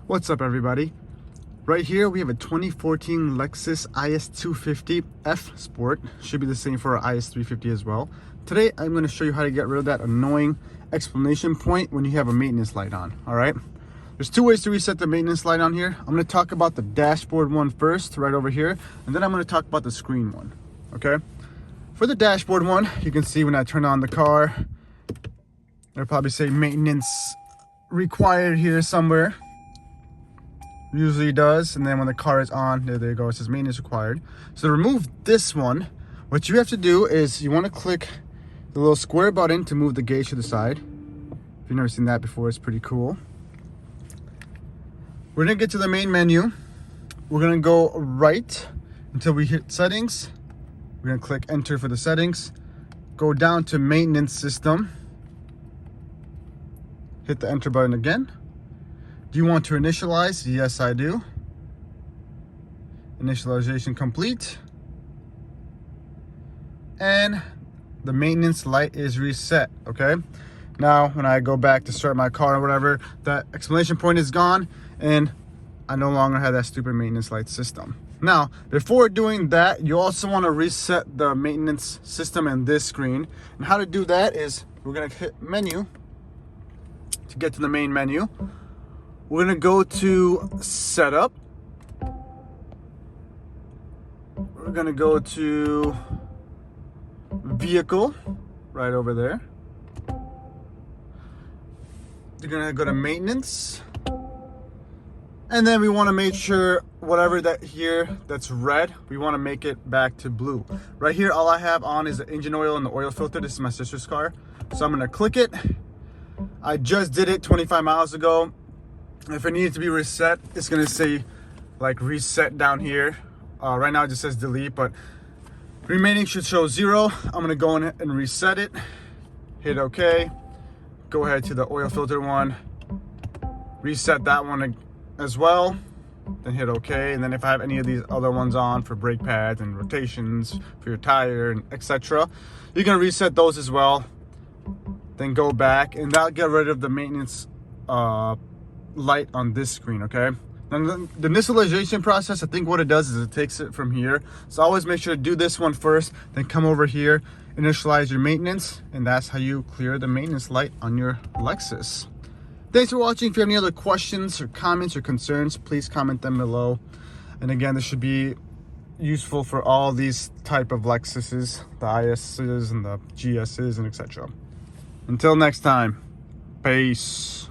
What's up, everybody? Right here we have a 2014 Lexus IS250 F Sport. Should be the same for our IS350 as well. Today I'm going to show you how to get rid of that annoying exclamation point when you have a maintenance light on. All right, there's two ways to reset the maintenance light on here. I'm going to talk about the dashboard one first, right over here, and then I'm going to talk about the screen one. Okay, for the dashboard one, you can see when I turn on the car, it'll probably say maintenance required here somewhere. Usually does. And then when the car is on, there you go, it says maintenance required. So to remove this one, what you have to do is you want to click the little square button to move the gauge to the side. If you've never seen that before, it's pretty cool. We're gonna get to the main menu. We're gonna go right until we hit settings. We're gonna click enter for the settings, go down to maintenance system, hit the enter button again. Do you want to initialize? Yes, I do. Initialization complete. And the maintenance light is reset, okay? Now, when I go back to start my car or whatever, that exclamation point is gone and I no longer have that stupid maintenance light system. Now, before doing that, you also want to reset the maintenance system in this screen. And how to do that is we're gonna hit menu to get to the main menu. We're gonna go to setup. We're gonna go to vehicle, right over there. You're gonna go to maintenance. And then we wanna make sure whatever that here that's red, we wanna make it back to blue. Right here, all I have on is the engine oil and the oil filter. This is my sister's car. So I'm gonna click it. I just did it 25 miles ago. If it needs to be reset, it's gonna say like reset down here. Right now it just says delete, but remaining should show 0. I'm gonna go in and reset it. Hit OK. Go ahead to the oil filter one. Reset that one as well. Then hit OK. And then if I have any of these other ones on for brake pads and rotations for your tire and etc., you're gonna reset those as well. Then go back, and that'll get rid of the maintenance light on this screen. Okay, and the initialization process, I think what it does is it takes it from here. So always make sure to do this one first, then come over here, initialize your maintenance, and that's how you clear the maintenance light on your Lexus. Thanks for watching. If you have any other questions or comments or concerns, please comment them below. And again, this should be useful for all these type of Lexuses, the ISs and the GSs and etc. Until next time, peace.